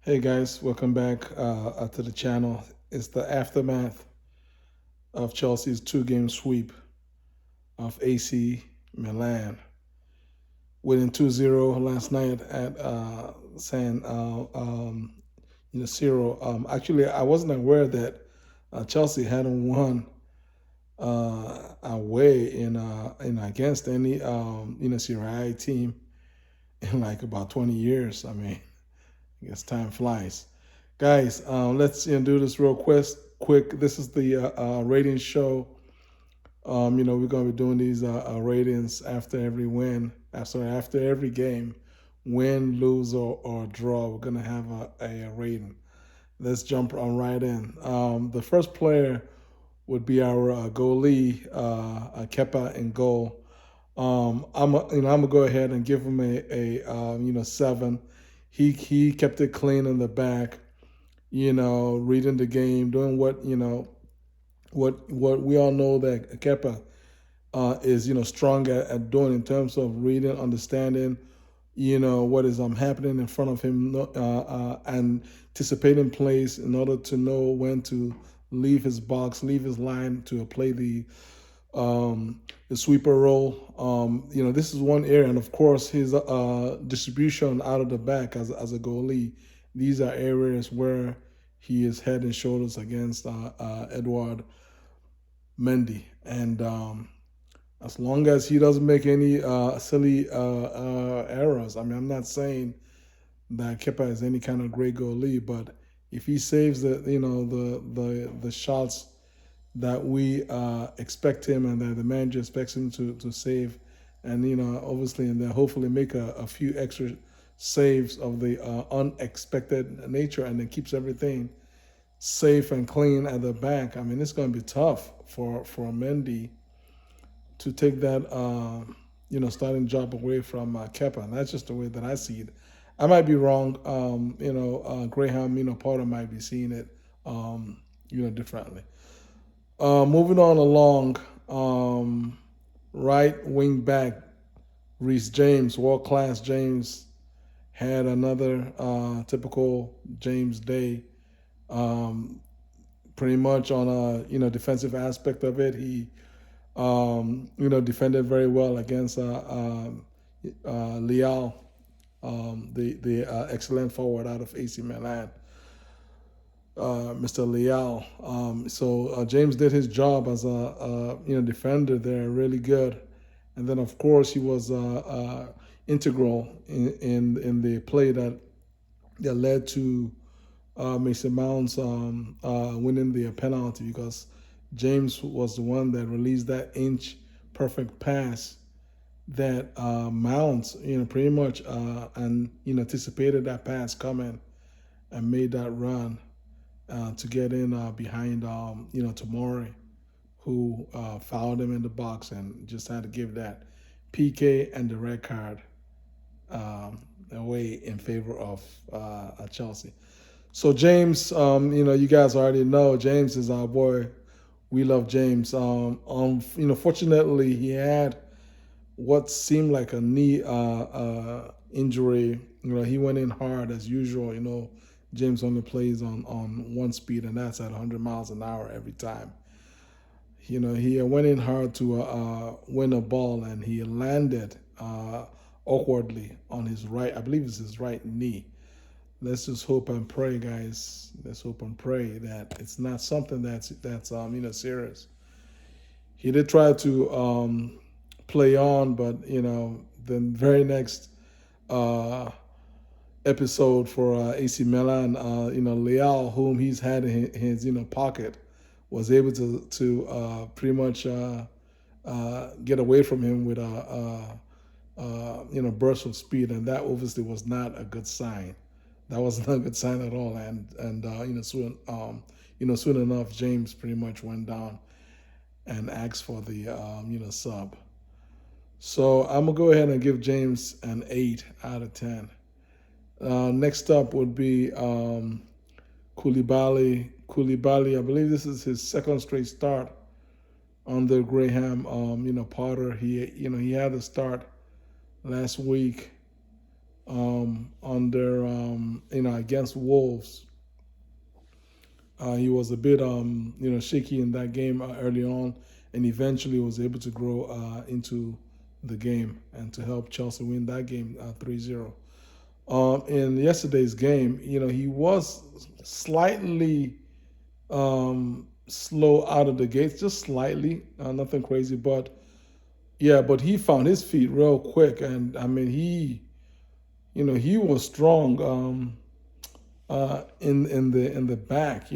Hey guys, welcome back to the channel. It's the aftermath of Chelsea's two-game sweep of AC Milan, winning 2-0 last night at San Siro. Actually, I wasn't aware that Chelsea hadn't won away in against any Serie A team in like about 20 years. I mean, I guess time flies. Guys, let's do this real quick. This is the ratings show. We're gonna be doing these ratings after every win, after every game, win, lose, or draw. We're gonna have a rating. Let's jump on right in. The first player would be our goalie, Kepa in goal. I'm gonna go ahead and give him a 7. He kept it clean in the back, reading the game, doing what we all know that Kepa is strong at doing in terms of reading, understanding, what is happening in front of him, anticipating plays in order to know when to leave his box, leave his line to play the sweeper role. This is one area, and of course his distribution out of the back as a goalie. These are areas where he is head and shoulders against Edward Mendy, and as long as he doesn't make any silly errors. I mean, I'm not saying that Kepa is any kind of great goalie, but if he saves the shots that we expect him and that the manager expects him to save, and obviously, and then hopefully make a few extra saves of the unexpected nature, and then keeps everything safe and clean at the back. I mean, it's going to be tough for Mendy to take that starting job away from Kepa, and that's just the way that I see it. I might be wrong. Graham, Potter might be seeing it, differently. Moving on along, right wing back Reece James, world class James, had another typical James day. Um, Pretty much on a defensive aspect of it, he defended very well against Leal, the excellent forward out of AC Milan, Mr. Leal. So James did his job as a defender there, really good. And then of course he was integral in the play that led to Mason Mount's winning the penalty, because James was the one that released that inch perfect pass that Mount, pretty much and anticipated that pass coming and made that run to get in behind Tomori, who fouled him in the box and just had to give that PK and the red card away in favor of Chelsea. So James, you guys already know James is our boy. We love James. Fortunately, he had what seemed like a knee injury. He went in hard as usual. James only plays on one speed, and that's at 100 miles an hour every time. He went in hard to win a ball, and he landed awkwardly on his right. I believe it's his right knee. Let's just hope and pray, guys. Let's hope and pray that it's not something that's serious. He did try to play on, but the very next uh, episode for AC Milan, Leal, whom he's had in his pocket, was able to pretty much get away from him with a burst of speed, and that obviously was not a good sign. That was not a good sign at all, and soon enough, James pretty much went down and asked for the sub. So I'm gonna go ahead and give James an 8 out of 10. Next up would be Koulibaly. Koulibaly, I believe this is his second straight start under Graham. Potter. He had the start last week on their against Wolves. He was a bit shaky in that game early on, and eventually was able to grow into the game and to help Chelsea win that game 3-0. In yesterday's game, he was slightly slow out of the gates, just slightly, nothing crazy, but yeah, but he found his feet real quick, and I mean he was strong in the back.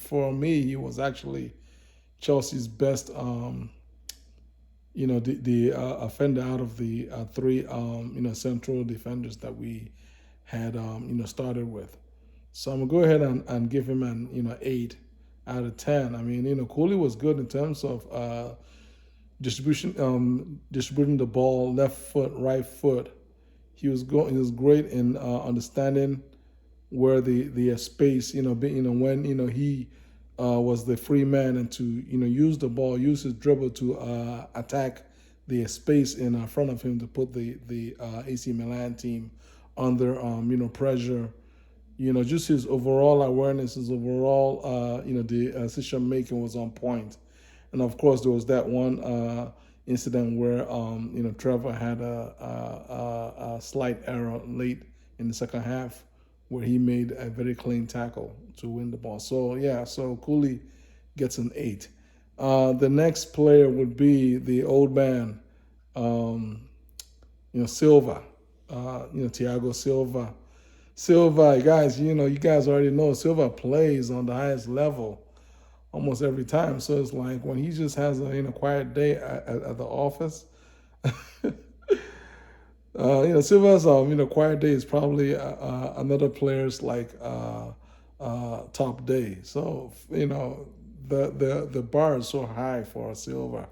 For me, he was actually Chelsea's best. The offender out of the three central defenders that we had started with. So I'm gonna go ahead and give him an 8 out of 10. I mean, Cooley was good in terms of distributing the ball left foot, right foot. He was great in understanding where the space, when he was the free man, and to use the ball, use his dribble to attack the space in front of him to put the AC Milan team under pressure. Just his overall awareness, his overall the decision making was on point. And of course, there was that one incident where Trevor had a slight error late in the second half, where he made a very clean tackle to win the ball. So yeah, so Cooley gets an 8. The next player would be the old man, Silva, Thiago Silva. Silva, guys, you guys already know Silva plays on the highest level almost every time. So it's like when he just has a quiet day at the office. Silva's quiet day is probably another player's top day. So the bar is so high for Silva.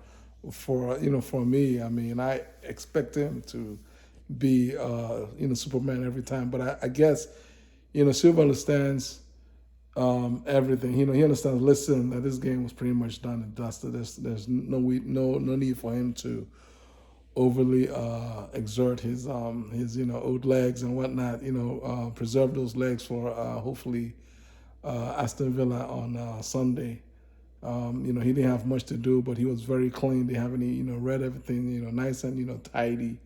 For me, I mean, I expect him to be Superman every time. But I guess Silva understands everything. He understands. Listen, that this game was pretty much done and dusted. There's no need for him to overly exert his old legs and whatnot. Preserve those legs for hopefully Aston Villa on Sunday. He didn't have much to do, but he was very clean. They haven't read everything nice and tidy,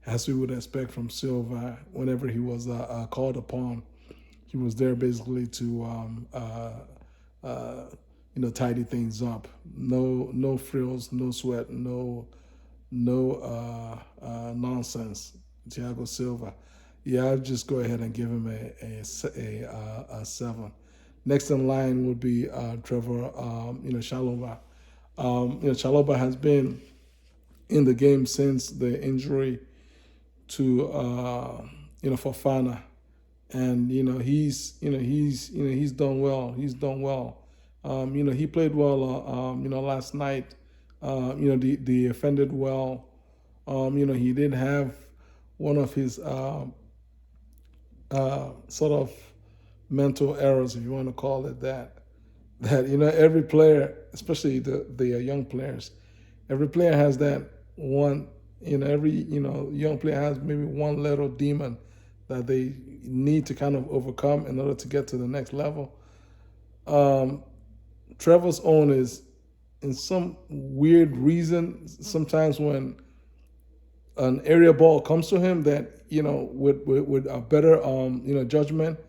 as we would expect from Silva whenever he was called upon. He was there basically to tidy things up. No frills, no sweat, no nonsense. Thiago Silva. Yeah, I'll just go ahead and give him a 7. Next in line would be Trevor Chalobah. Chalobah has been in the game since the injury to Fofana, and he's done well. He's done well. He played well. Last night. He defended well. He did have one of his sort of mental errors, if you want to call it that. That every player, especially the young players, every player has that one. Every young player has maybe one little demon that they need to kind of overcome in order to get to the next level. Trevor's own is, in some weird reason, sometimes when an area ball comes to him, that with a better judgment,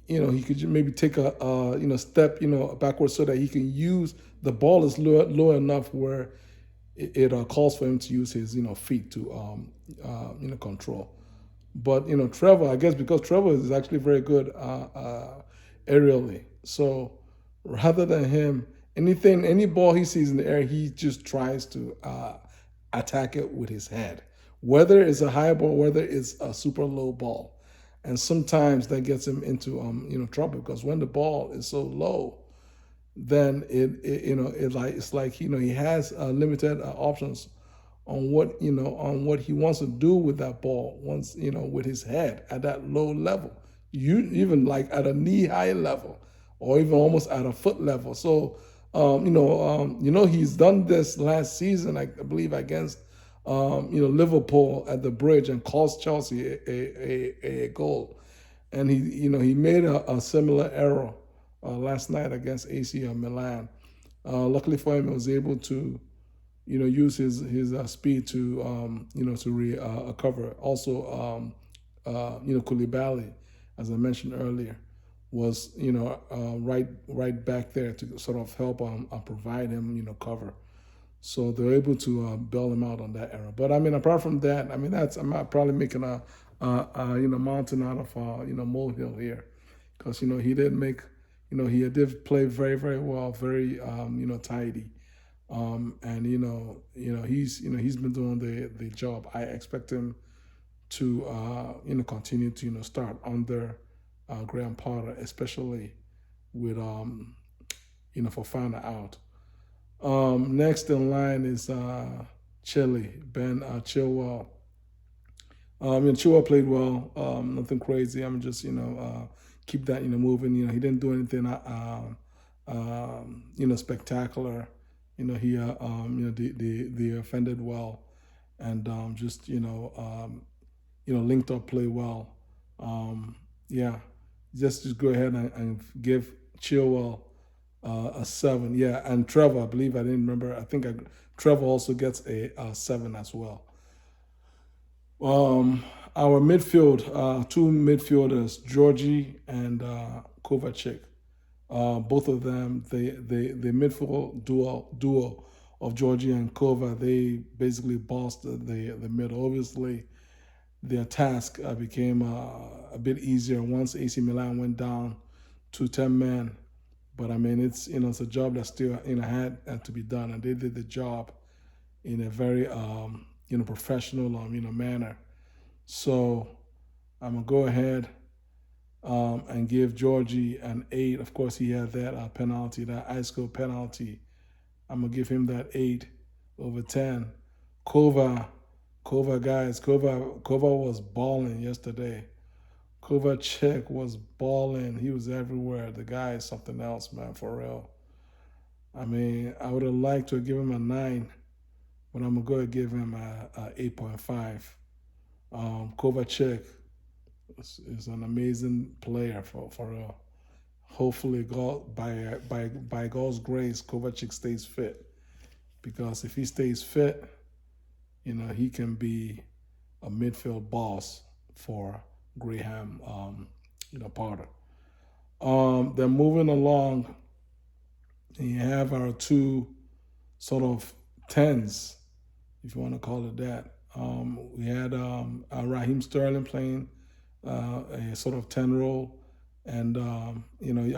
he could maybe take a step backwards, so that he can use the ball is low enough where it calls for him to use his feet to control. But Trevor, I guess because Trevor is actually very good aerially, so rather than him, any ball he sees in the air, he just tries to attack it with his head, whether it's a high ball, whether it's a super low ball. And sometimes that gets him into trouble, because when the ball is so low, then it's like he has limited options on what he wants to do with that ball once with his head at that low level, even like at a knee high level, or even almost at a foot level. So he's done this last season, I believe, against Liverpool at the bridge and cost Chelsea a goal. And he made a similar error last night against AC Milan. Luckily for him, he was able to use his speed to recover. Also, Koulibaly, as I mentioned earlier, was right back there to sort of help provide him cover. So they're able to bail him out on that error. But I mean, apart from that, I mean I'm not probably making a mountain out of molehill here, because he did make he did play very very well, very tidy. And he's been doing the job. I expect him to continue to start under Graham Potter, especially with Fofana out. Next in line is Chile, Ben Chilwell. Chilwell played well, nothing crazy. I'm just keep that moving. He didn't do anything spectacular. He they offended well, and just linked up play well. Yeah, just go ahead and give Chilwell a 7. Yeah, and Trevor, I believe I didn't remember. I think Trevor also gets a 7 as well. Our midfield, two midfielders, Georgie and Kovacic. Both of them, the midfield duo of Georgie and Kova, they basically bossed the middle. Obviously, their task became a bit easier once AC Milan went down to 10 men. But I mean, it's a job that still had to be done, and they did the job in a very professional manner. So I'm gonna go ahead and give Georgie an 8. Of course, he had that penalty, that ice cold penalty. I'm gonna give him that 8/10. Kova, Kova was balling yesterday. Kovacic was balling. He was everywhere. The guy is something else, man, for real. I mean, I would have liked to give him a 9, but I'm going to give him a 8.5. Kovacic is an amazing player, for real. Hopefully, God, by God's grace, Kovacic stays fit. Because if he stays fit, he can be a midfield boss for Graham, Potter. Then moving along, you have our two sort of tens, if you want to call it that. We had Raheem Sterling playing a sort of 10 role, and I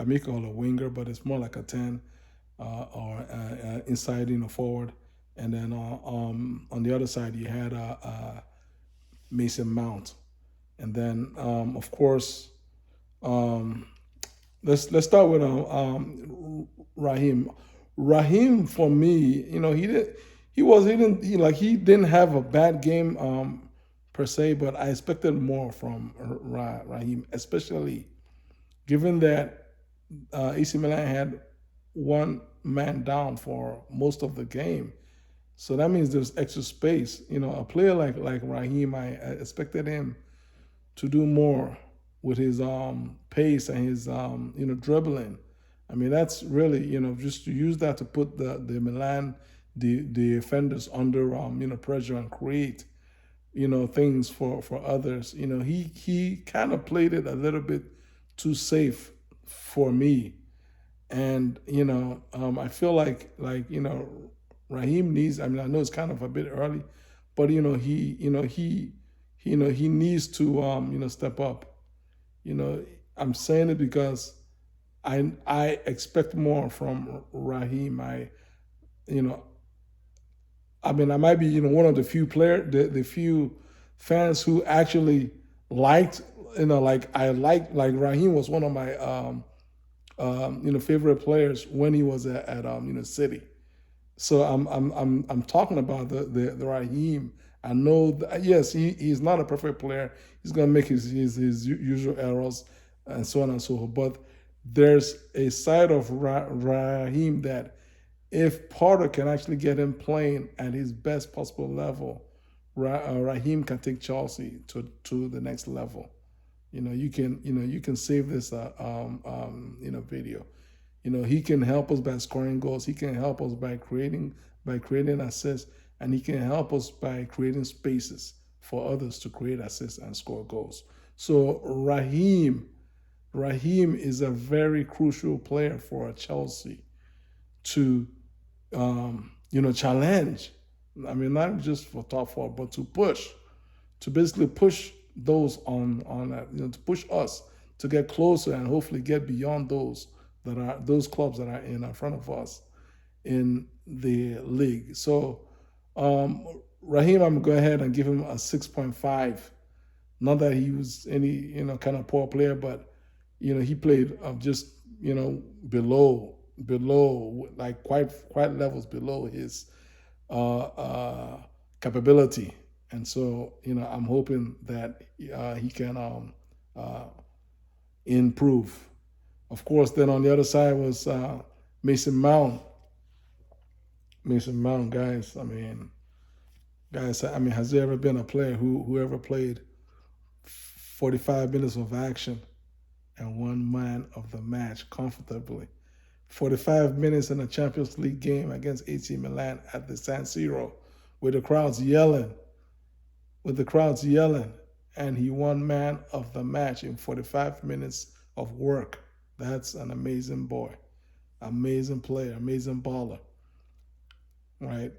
may call it a winger, but it's more like a 10 or inside, forward. And then on the other side, you had Mason Mount. And then, of course, let's start with Raheem. Raheem, for me, he didn't have a bad game per se, but I expected more from Raheem, especially given that AC Milan had one man down for most of the game. So that means there's extra space. A player like Raheem, I expected him to do more with his pace and his dribbling. I mean, that's really just to use that to put the Milan the defenders under pressure and create things for others. He kind of played it a little bit too safe for me, and I feel like Raheem needs. I mean, I know it's kind of a bit early, but he needs to step up. I'm saying it because I expect more from Raheem. I mean, I might be one of the few the few fans who actually liked like Raheem was one of my favorite players when he was at City. So I'm talking about the Raheem. I know that, yes, he's not a perfect player. He's gonna make his usual errors and so on and so forth. But there's a side of Raheem that if Potter can actually get him playing at his best possible level, Raheem can take Chelsea to the next level. You can save this video. He can help us by scoring goals. He can help us by creating assists, and he can help us by creating spaces for others to create assists and score goals. So Raheem is a very crucial player for Chelsea to challenge. I mean, not just for top four, but to basically push those to push us to get closer and hopefully get beyond those clubs that are in front of us in the league. So Raheem, I'm gonna go ahead and give him a 6.5. Not that he was any kind of poor player, but he played just below, like quite levels below his capability. And so I'm hoping that he can improve. Of course, then on the other side was Mason Mount. Mason Mount, guys. Has there ever been a player who ever played 45 minutes of action and one man of the match comfortably? 45 minutes in a Champions League game against AC Milan at the San Siro, with the crowds yelling, and he won man of the match in 45 minutes of work. That's an amazing boy, amazing player, amazing baller, right?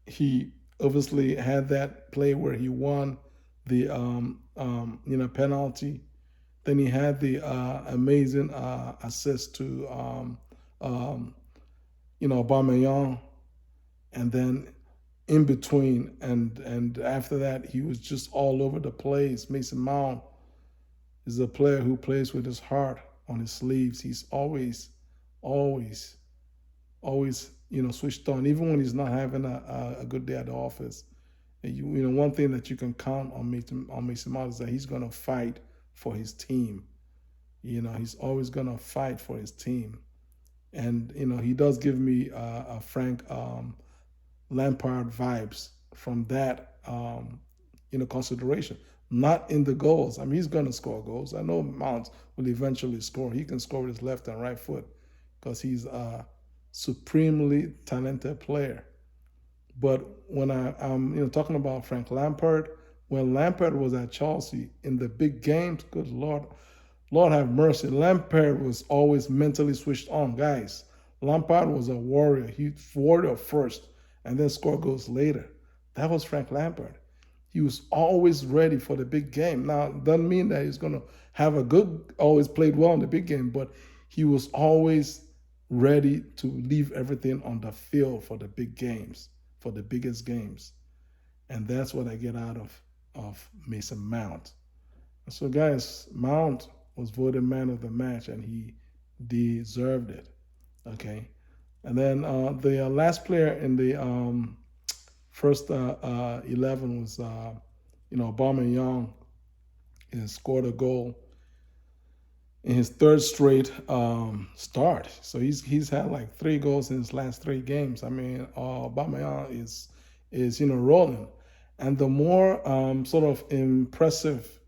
He obviously had that play where he won the penalty. Then he had the amazing assist to Aubameyang, and then in between and after that he was just all over the place. Mason Mount is a player who plays with his heart on his sleeves. He's always switched on, even when he's not having a good day at the office. And one thing that you can count on Mason Mount is that he's going to fight for his team. He's always going to fight for his team. And, he does give me a Frank Lampard vibes from that, consideration. Not in the goals. He's going to score goals. I know Mount will eventually score. He can score with his left and right foot because he's a supremely talented player. But when I'm talking about Frank Lampard, when Lampard was at Chelsea in the big games, good Lord have mercy, Lampard was always mentally switched on, guys. Lampard was a warrior. He warrior first and then score goals later. That was Frank Lampard. He was always ready for the big game. Now, it doesn't mean that he's going to have always played well in the big game, but he was always ready to leave everything on the field for the big games, for the biggest games. And that's what I get out of Mason Mount. So, guys, Mount was voted man of the match, and he deserved it. Okay. And then the last player in the first 11 was, Aubameyang. He scored a goal in his third straight start. So he's had like 3 goals in his last 3 games. Aubameyang is rolling. And the more sort of impressive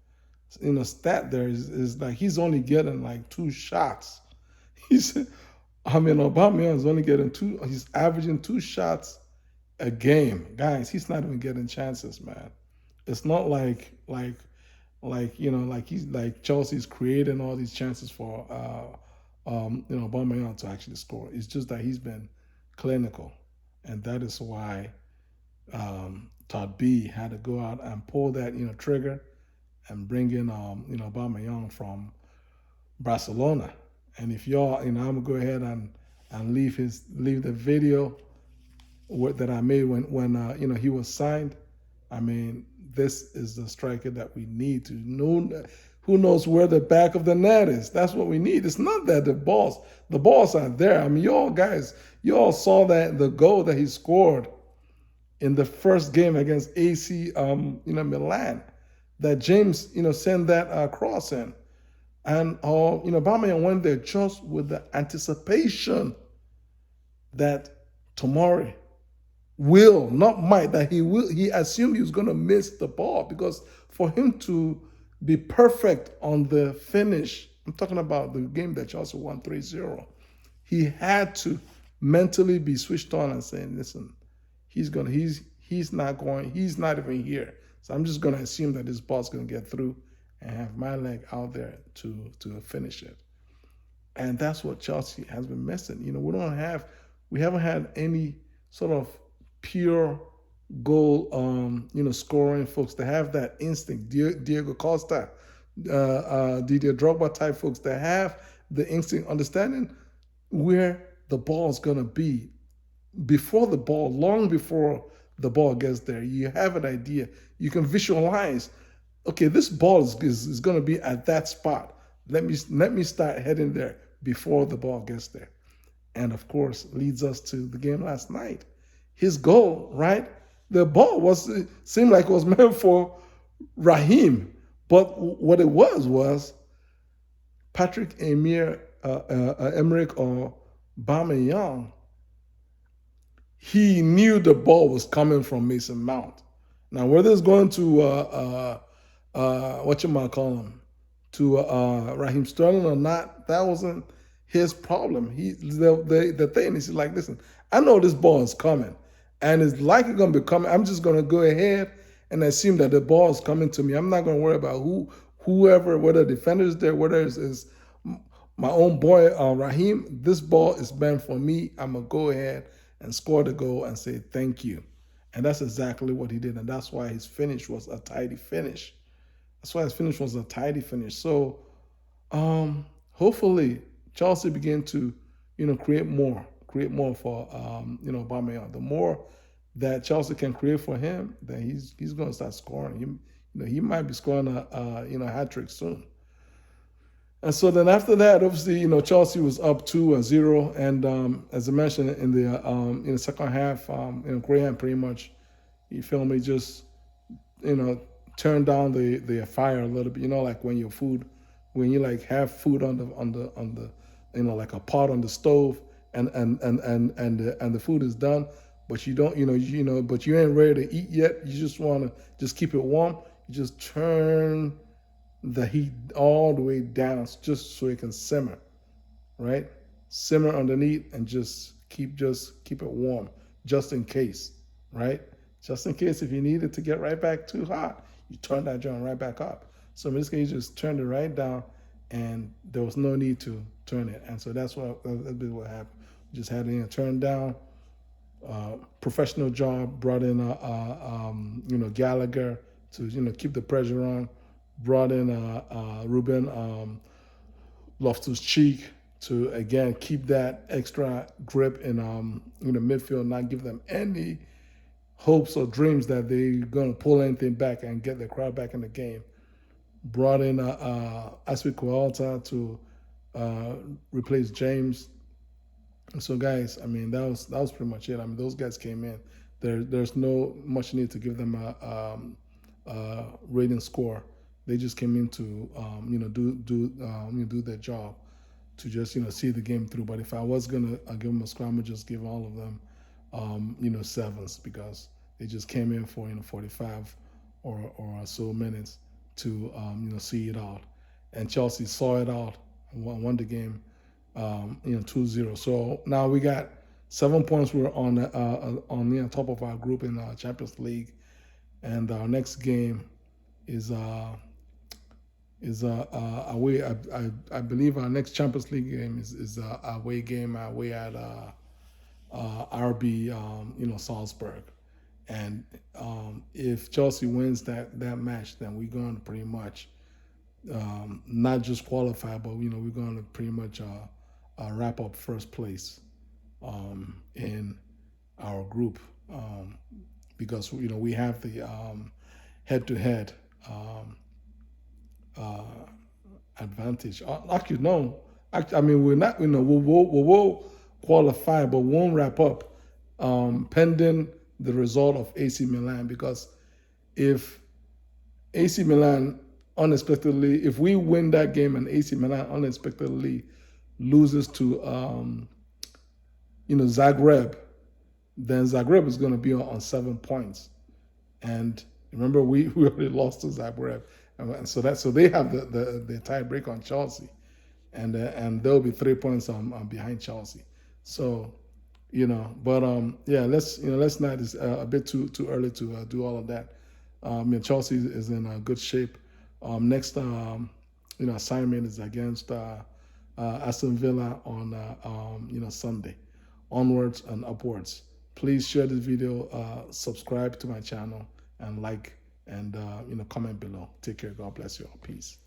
stat there is like he's only getting like 2 shots. Aubameyang is only getting 2. He's averaging 2 shots a game, guys. He's not even getting chances, man. It's not like he's like Chelsea's creating all these chances for Aubameyang to actually score. It's just that he's been clinical, and that is why Todd B had to go out and pull that trigger and bring in Aubameyang from Barcelona. And if y'all, I'm gonna go ahead and leave the video that I made when he was signed. This is the striker that we need to know. Who knows where the back of the net is? That's what we need. It's not that the balls are there. You all saw that the goal that he scored in the first game against AC, Milan, that James, sent that cross in. And Aubameyang went there just with the anticipation that Tomori will, not might, that he will. He assumed he was going to miss the ball because for him to be perfect on the finish, I'm talking about the game that Chelsea won 3-0. He had to mentally be switched on and saying, listen, he's not even here. So I'm just gonna assume that this ball's gonna get through and have my leg out there to finish it. And that's what Chelsea has been missing. We haven't had any sort of pure goal, scoring folks that have that instinct. Diego Costa, Didier Drogba type folks that have the instinct, understanding where the ball is gonna be before the ball, long before the ball gets there. You have an idea. You can visualize. Okay, this ball is going to be at that spot. Let me start heading there before the ball gets there. And of course, leads us to the game last night. His goal, right? The ball seemed like it was meant for Raheem, but what it was Patrick Emerick or Aubameyang. He knew the ball was coming from Mason Mount. Now, whether it's going to what you might call him, to Raheem Sterling or not, that wasn't his problem. The thing is, like, listen, I know this ball is coming, and it's likely going to be coming. I'm just going to go ahead and assume that the ball is coming to me. I'm not going to worry about whoever, whether the defender is there, whether it's my own boy Raheem. This ball is meant for me. I'm gonna go ahead and score the goal and say thank you. And that's exactly what he did. And that's why his finish was a tidy finish. So hopefully Chelsea begin to, create more for, Aubameyang. The more that Chelsea can create for him, then he's going to start scoring. He might be scoring a hat trick soon. And so then after that, obviously, Chelsea was up 2-0, and as I mentioned in the second half, Graham pretty much, you feel me, just turn down the fire a little bit. Like when you like have food on the like a pot on the stove, and the food is done, but you don't but you ain't ready to eat yet. You just want to just keep it warm. You just turn the heat all the way down just so it can simmer, right? Simmer underneath and just keep it warm, just in case, right? Just in case if you need it to get right back too hot, you turn that joint right back up. So in this case, you just turned it right down, and there was no need to turn it. And so that's what happened. We just had it turned down. Professional job. Brought in Gallagher to keep the pressure on. Brought in Ruben Loftus-Cheek to again keep that extra grip in midfield, not give them any hopes or dreams that they're going to pull anything back and get the crowd back in the game. Brought in Aspilicueta to replace James. So guys, I mean that was pretty much it. I mean those guys came in. There's no much need to give them a rating score. They just came in to do their job, to just see the game through. But if I was gonna give them a score, I would just give all of them sevens, because they just came in for 45 or so minutes to see it out. And Chelsea saw it out and won the game 2-0. So now we got 7 points. We're on top of our group in Champions League, and our next game is away. I believe our next Champions League game is away game away at RB Salzburg, and if Chelsea wins that match, then we're going to pretty much not just qualify, but we're going to pretty much wrap up first place in our group, because we have the head-to-head advantage. Actually, no. I mean, we're not. We'll qualify, but won't wrap up pending the result of AC Milan. Because if AC Milan unexpectedly, if we win that game and AC Milan unexpectedly loses to Zagreb, then Zagreb is going to be on 7 points. And remember, we already lost to Zagreb, and so they have the tie break on Chelsea, and they'll be 3 points on behind Chelsea. So but yeah, let's not. It's a bit too early to do all of that. Chelsea is in good shape. Next assignment is against Aston Villa on Sunday. Onwards and upwards. Please share this video, subscribe to my channel, and like and comment below. Take care. God bless you all. Peace.